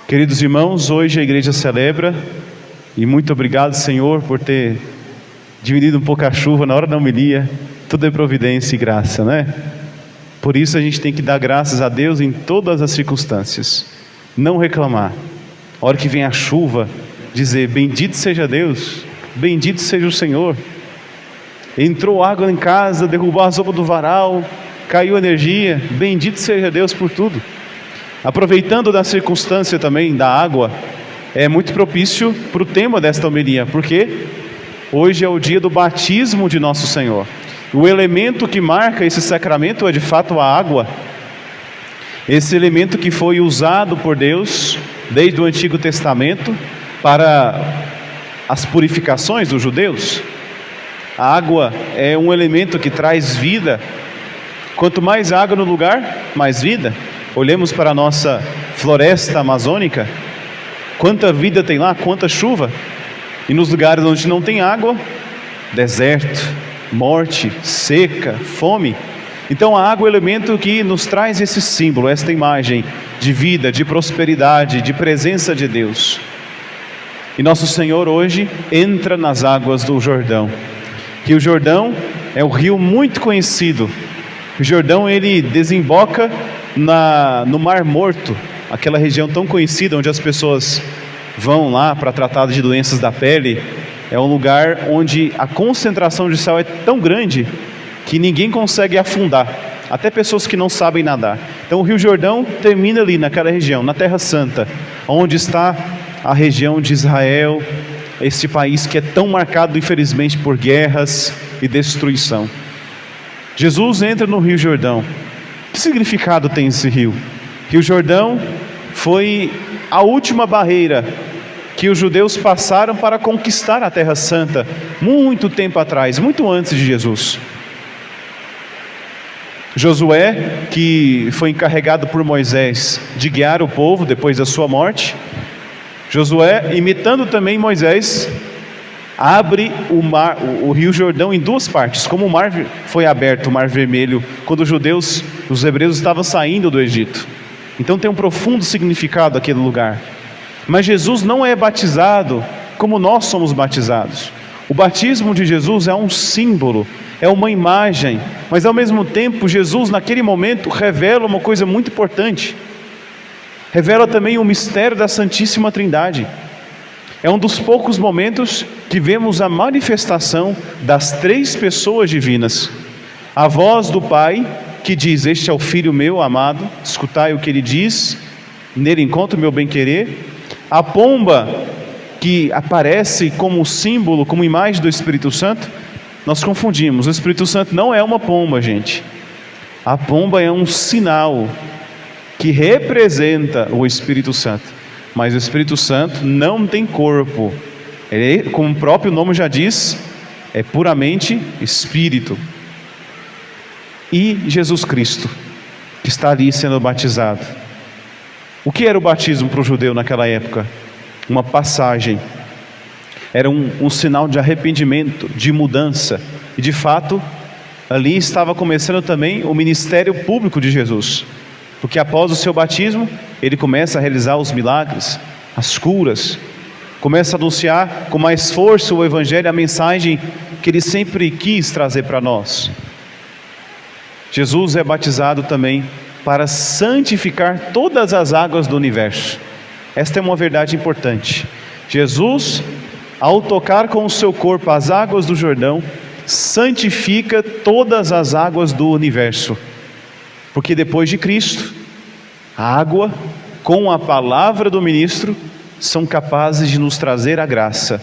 Queridos irmãos, hoje a igreja celebra, e muito obrigado, Senhor, por ter diminuído um pouco a chuva na hora da homilia. Tudo é providência e graça, né? Por isso a gente tem que dar graças a Deus em todas as circunstâncias, não reclamar. A hora que vem a chuva, dizer: bendito seja Deus, bendito seja o Senhor. Entrou água em casa, derrubou a sopa do varal, caiu energia, bendito seja Deus por tudo. Aproveitando da circunstância também da água, é muito propício para o tema desta homilia, porque hoje é o dia do batismo de nosso Senhor. O elemento que marca esse sacramento é de fato a água, esse elemento que foi usado por Deus desde o Antigo Testamento para as purificações dos judeus. A água é um elemento que traz vida. Quanto mais água no lugar, mais vida. Olhemos para a nossa floresta amazônica, quanta vida tem lá, quanta chuva. E nos lugares onde não tem água, deserto, morte, seca, fome. Então a água é o elemento que nos traz esse símbolo, esta imagem de vida, de prosperidade, de presença de Deus. E nosso Senhor hoje entra nas águas do Jordão. Que o Jordão é um rio muito conhecido. O Jordão, ele desemboca no Mar Morto, aquela região tão conhecida onde as pessoas vão lá para tratar de doenças da pele. É um lugar onde a concentração de sal é tão grande que ninguém consegue afundar, até pessoas que não sabem nadar. Então o Rio Jordão termina ali naquela região, na Terra Santa, onde está a região de Israel, este país que é tão marcado infelizmente por guerras e destruição. Jesus entra no Rio Jordão. Que significado tem esse rio? Rio Jordão foi a última barreira que os judeus passaram para conquistar a Terra Santa, muito tempo atrás, muito antes de Jesus. Josué, que foi encarregado por Moisés de guiar o povo depois da sua morte, Josué, imitando também Moisés, abre o Rio Jordão em duas partes, como o mar foi aberto, o Mar Vermelho, quando os hebreus estavam saindo do Egito. Então tem um profundo significado aquele lugar. Mas Jesus não é batizado como nós somos batizados. O batismo de Jesus é um símbolo, é uma imagem, mas ao mesmo tempo Jesus naquele momento revela uma coisa muito importante. Revela também o mistério da Santíssima Trindade. É um dos poucos momentos que vemos a manifestação das três pessoas divinas. A voz do Pai, que diz: este é o Filho meu amado, escutai o que ele diz, nele encontro o meu bem-querer. A pomba, que aparece como símbolo, como imagem do Espírito Santo. Nós confundimos, o Espírito Santo não é uma pomba, gente. A pomba é um sinal que representa o Espírito Santo. Mas o Espírito Santo não tem corpo. Ele, como o próprio nome já diz, é puramente Espírito. E Jesus Cristo, que está ali sendo batizado. O que era o batismo para o judeu naquela época? Uma passagem. Era um sinal de arrependimento, de mudança. E de fato, ali estava começando também o ministério público de Jesus. Porque após o seu batismo, ele começa a realizar os milagres, as curas, começa a anunciar com mais força o Evangelho, a mensagem que ele sempre quis trazer para nós. Jesus é batizado também para santificar todas as águas do universo. Esta é uma verdade importante. Jesus, ao tocar com o seu corpo as águas do Jordão, santifica todas as águas do universo. Porque depois de Cristo, a água, com a palavra do ministro, são capazes de nos trazer a graça.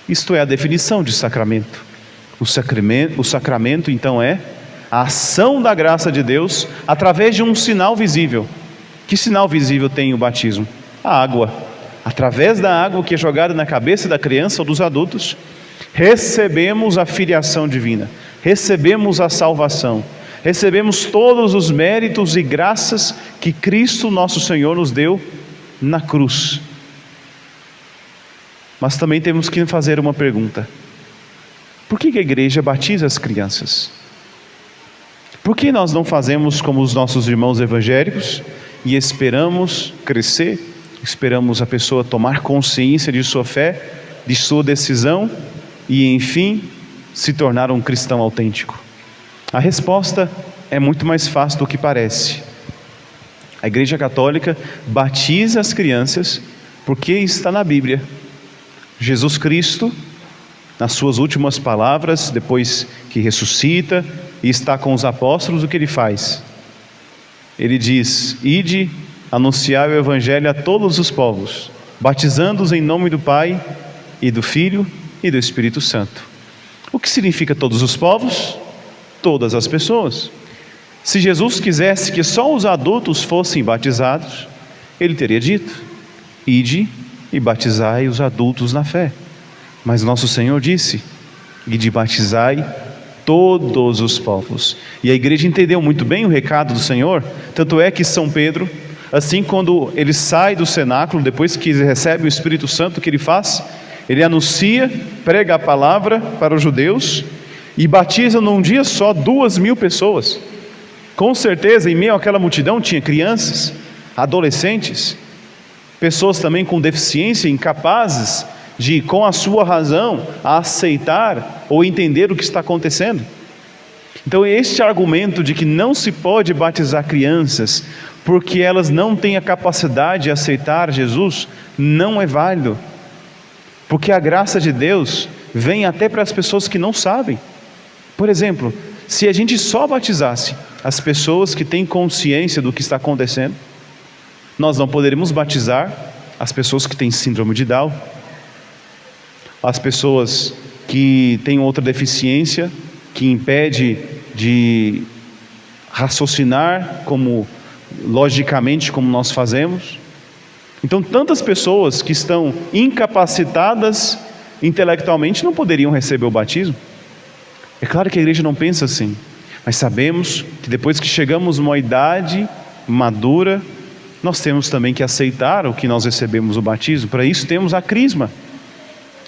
Isto é a definição de sacramento. O sacramento, então, é a ação da graça de Deus através de um sinal visível. Que sinal visível tem o batismo? A água. Através da água que é jogada na cabeça da criança ou dos adultos, recebemos a filiação divina, recebemos a salvação. Recebemos todos os méritos e graças que Cristo nosso Senhor nos deu na cruz. Mas também temos que fazer uma pergunta: por que a igreja batiza as crianças? Por que nós não fazemos como os nossos irmãos evangélicos e esperamos crescer, esperamos a pessoa tomar consciência de sua fé, de sua decisão e, enfim, se tornar um cristão autêntico? A resposta é muito mais fácil do que parece. A Igreja Católica batiza as crianças porque está na Bíblia. Jesus Cristo, nas suas últimas palavras, depois que ressuscita e está com os apóstolos, o que ele faz? Ele diz: ide, anunciar o Evangelho a todos os povos, batizando-os em nome do Pai e do Filho e do Espírito Santo. O que significa todos os povos? Todas as pessoas. Se Jesus quisesse que só os adultos fossem batizados, ele teria dito: ide e batizai os adultos na fé. Mas nosso Senhor disse: ide e batizai todos os povos. E a igreja entendeu muito bem o recado do Senhor. Tanto é que São Pedro, assim, quando ele sai do cenáculo, depois que ele recebe o Espírito Santo, o que ele faz? Ele anuncia, prega a palavra para os judeus e batiza num dia só 2.000 pessoas. Com certeza, em meio àquela multidão tinha crianças, adolescentes, pessoas também com deficiência, incapazes de, com a sua razão, aceitar ou entender o que está acontecendo. Então, este argumento de que não se pode batizar crianças porque elas não têm a capacidade de aceitar Jesus, não é válido. Porque a graça de Deus vem até para as pessoas que não sabem. Por exemplo, se a gente só batizasse as pessoas que têm consciência do que está acontecendo, nós não poderíamos batizar as pessoas que têm síndrome de Down, as pessoas que têm outra deficiência, que impede de raciocinar logicamente como nós fazemos. Então, tantas pessoas que estão incapacitadas intelectualmente não poderiam receber o batismo. É claro que a igreja não pensa assim, mas sabemos que depois que chegamos a uma idade madura, nós temos também que aceitar o que nós recebemos o batismo. Para isso temos a crisma.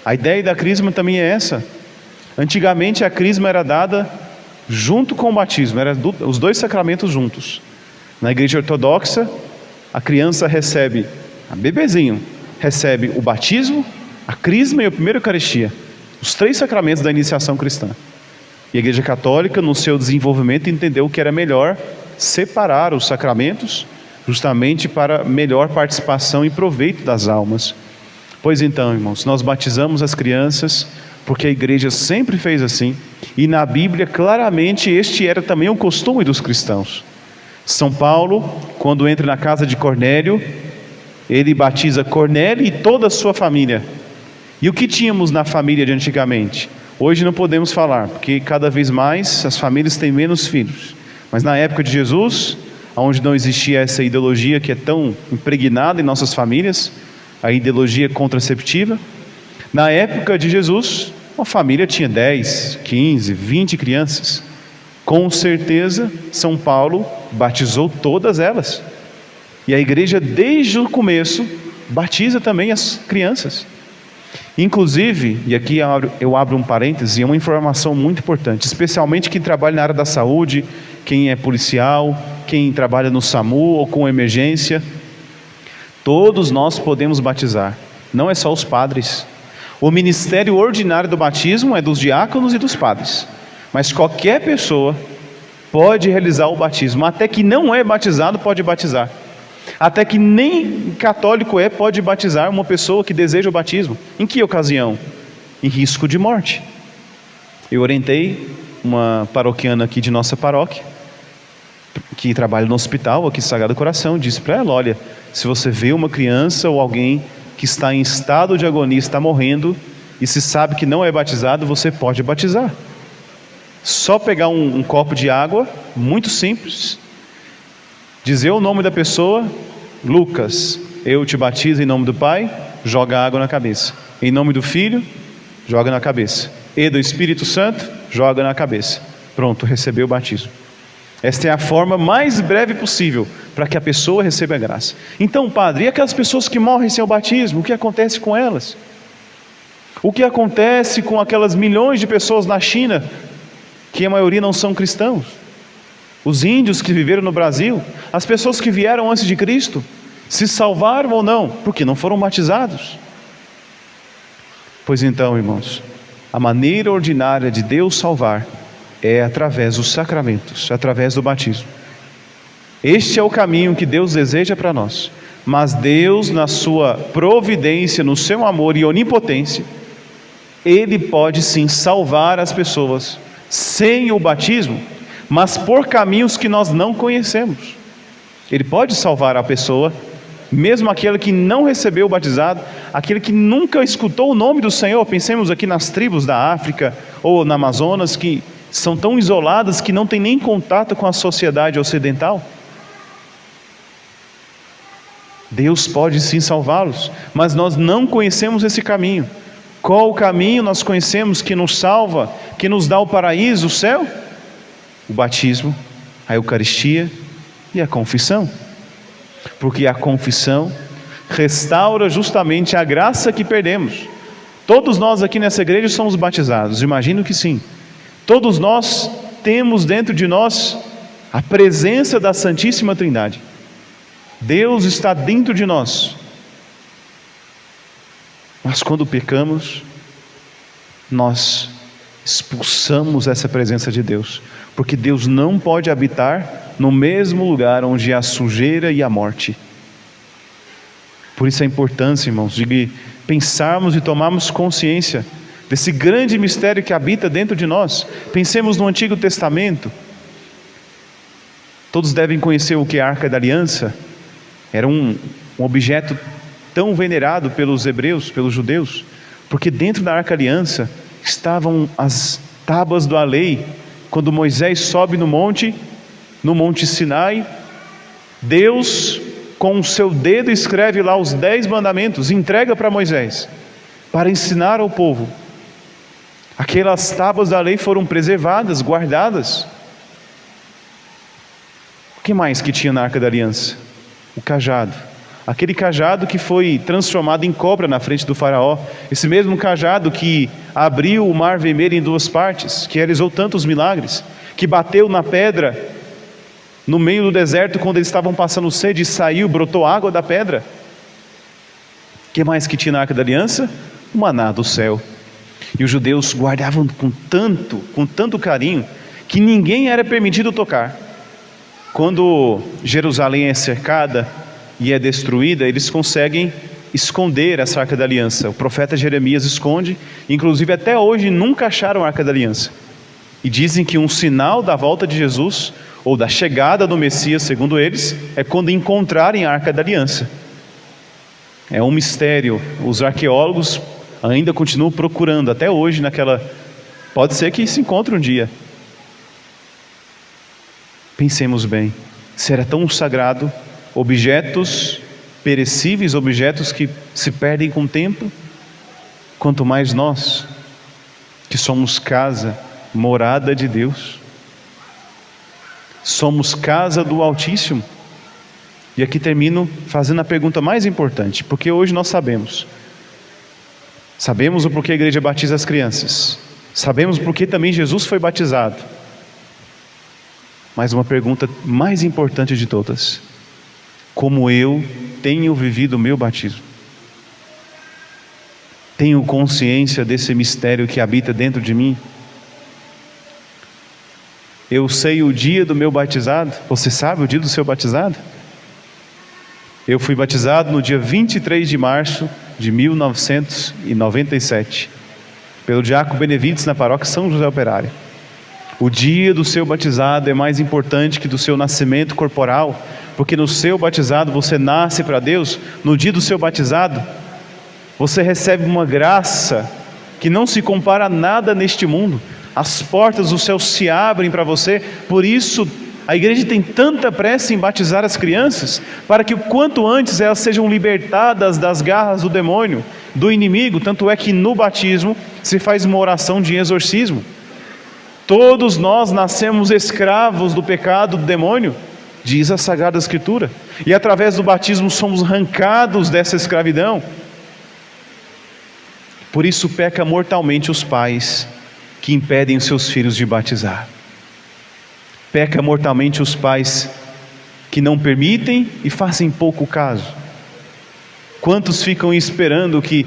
A ideia da crisma também é essa. Antigamente a crisma era dada junto com o batismo, eram os dois sacramentos juntos. Na igreja ortodoxa, a criança recebe, a bebezinho, recebe o batismo, a crisma e a primeira Eucaristia. Os 3 sacramentos da iniciação cristã. E a igreja católica, no seu desenvolvimento, entendeu que era melhor separar os sacramentos, justamente para melhor participação e proveito das almas. Pois então, irmãos, nós batizamos as crianças porque a igreja sempre fez assim, e na Bíblia claramente este era também o costume dos cristãos. São Paulo, quando entra na casa de Cornélio, ele batiza Cornélio e toda a sua família. E o que tínhamos na família de antigamente? Hoje não podemos falar, porque cada vez mais as famílias têm menos filhos. Mas na época de Jesus, onde não existia essa ideologia que é tão impregnada em nossas famílias, a ideologia contraceptiva, na época de Jesus, uma família tinha 10, 15, 20 crianças. Com certeza, São Paulo batizou todas elas. E a igreja, desde o começo, batiza também as crianças. Inclusive, e aqui eu abro um parêntese, é uma informação muito importante, especialmente quem trabalha na área da saúde, quem é policial, quem trabalha no SAMU ou com emergência. Todos nós podemos batizar, não é só os padres. O ministério ordinário do batismo é dos diáconos e dos padres, mas qualquer pessoa pode realizar o batismo. Até que não é batizado pode batizar, até que nem católico pode batizar uma pessoa que deseja o batismo. Em que ocasião? Em risco de morte. Eu orientei uma paroquiana aqui de nossa paróquia, que trabalha no hospital aqui Sagrado Coração, disse para ela: olha, se você vê uma criança ou alguém que está em estado de agonia, está morrendo, e se sabe que não é batizado, você pode batizar. Só pegar um copo de água, muito simples, dizer o nome da pessoa, Lucas, eu te batizo em nome do Pai, joga água na cabeça. Em nome do Filho, joga na cabeça. E do Espírito Santo, joga na cabeça. Pronto, recebeu o batismo. Esta é a forma mais breve possível para que a pessoa receba a graça. Então, padre, e aquelas pessoas que morrem sem o batismo, o que acontece com elas? O que acontece com aquelas milhões de pessoas na China, que a maioria não são cristãos? Os índios que viveram no Brasil, as pessoas que vieram antes de Cristo, se salvaram ou não, porque não foram batizados. Pois então, irmãos, a maneira ordinária de Deus salvar é através dos sacramentos, através do batismo. Este é o caminho que Deus deseja para nós. Mas Deus, na sua providência, no seu amor e onipotência, Ele pode sim salvar as pessoas sem o batismo, mas por caminhos que nós não conhecemos. Ele pode salvar a pessoa, mesmo aquele que não recebeu o batizado, aquele que nunca escutou o nome do Senhor. Pensemos aqui nas tribos da África ou na Amazonas, que são tão isoladas que não têm nem contato com a sociedade ocidental. Deus pode sim salvá-los, mas nós não conhecemos esse caminho. Qual o caminho nós conhecemos que nos salva, que nos dá o paraíso, o céu? O batismo, a Eucaristia e a confissão. Porque a confissão restaura justamente a graça que perdemos. Todos nós aqui nessa igreja somos batizados, imagino que sim. Todos nós temos dentro de nós a presença da Santíssima Trindade. Deus está dentro de nós. Mas quando pecamos, nós expulsamos essa presença de Deus, porque Deus não pode habitar no mesmo lugar onde há sujeira e a morte. Por isso a importância, irmãos, de pensarmos e tomarmos consciência desse grande mistério que habita dentro de nós. Pensemos no Antigo Testamento. Todos devem conhecer o que é a Arca da Aliança. Era um objeto tão venerado pelos hebreus, pelos judeus, porque dentro da Arca da Aliança estavam as tábuas da lei. Quando Moisés sobe no monte Sinai, Deus com o seu dedo escreve lá os 10 mandamentos, entrega para Moisés, para ensinar ao povo. Aquelas tábuas da lei foram preservadas, guardadas. O que mais que tinha na Arca da Aliança? O cajado. Aquele cajado que foi transformado em cobra na frente do faraó. Esse mesmo cajado que abriu o mar vermelho em 2 partes, que realizou tantos milagres, que bateu na pedra no meio do deserto quando eles estavam passando sede e saiu, brotou água da pedra. O que mais que tinha na Arca da Aliança? O maná do céu. E os judeus guardavam com tanto carinho, que ninguém era permitido tocar. Quando Jerusalém é cercada e é destruída, eles conseguem esconder essa Arca da Aliança. O profeta Jeremias esconde, inclusive até hoje nunca acharam a Arca da Aliança. E dizem que um sinal da volta de Jesus, ou da chegada do Messias, segundo eles, é quando encontrarem a Arca da Aliança. É um mistério. Os arqueólogos ainda continuam procurando, até hoje pode ser que se encontre um dia. Pensemos bem, se era tão sagrado, objetos perecíveis, objetos que se perdem com o tempo, quanto mais nós, que somos casa, morada de Deus, somos casa do Altíssimo. E aqui termino fazendo a pergunta mais importante, porque hoje nós sabemos o porquê a igreja batiza as crianças, sabemos porquê também Jesus foi batizado, mas uma pergunta mais importante de todas: como eu tenho vivido o meu batismo? Tenho consciência desse mistério que habita dentro de mim? Eu sei o dia do meu batizado. Você sabe o dia do seu batizado? Eu fui batizado no dia 23 de março de 1997 pelo diácono Benevides na paróquia São José Operário. O dia do seu batizado é mais importante que do seu nascimento corporal, porque no seu batizado você nasce para Deus. No dia do seu batizado você recebe uma graça que não se compara a nada neste mundo. As portas do céu se abrem para você. Por isso a igreja tem tanta pressa em batizar as crianças, para que o quanto antes elas sejam libertadas das garras do demônio, do inimigo. Tanto é que no batismo se faz uma oração de exorcismo. Todos nós nascemos escravos do pecado, do demônio, diz a Sagrada Escritura, e através do batismo somos arrancados dessa escravidão. Por isso peca mortalmente os pais que impedem os seus filhos de batizar. Peca mortalmente os pais que não permitem e fazem pouco caso? Quantos ficam esperando que,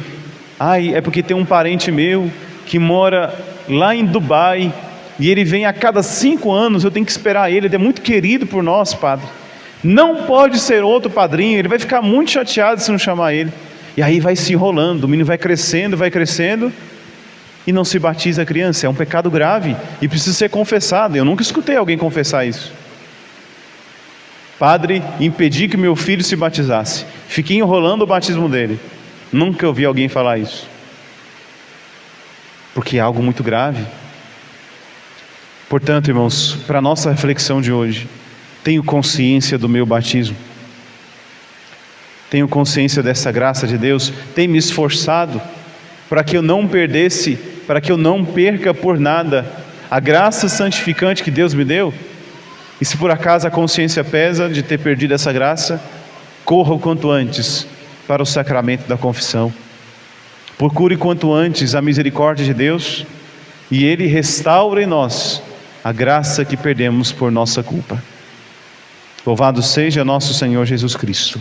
é porque tem um parente meu que mora lá em Dubai e ele vem a cada 5 anos, eu tenho que esperar ele é muito querido por nós, padre. Não pode ser outro padrinho, ele vai ficar muito chateado se não chamar ele. E aí vai se enrolando, o menino vai crescendo e não se batiza a criança. É um pecado grave e precisa ser confessado. Eu nunca escutei alguém confessar isso. Padre, impedi que meu filho se batizasse, fiquei enrolando o batismo dele. Nunca ouvi alguém falar isso, porque é algo muito grave. Portanto, irmãos, para a nossa reflexão de hoje, tenho consciência do meu batismo, tenho consciência dessa graça de Deus, tenho me esforçado para que eu não perdesse, para que eu não perca por nada a graça santificante que Deus me deu. E se por acaso a consciência pesa de ter perdido essa graça, corra o quanto antes para o sacramento da confissão. Procure quanto antes a misericórdia de Deus e Ele restaura em nós a graça que perdemos por nossa culpa. Louvado seja nosso Senhor Jesus Cristo.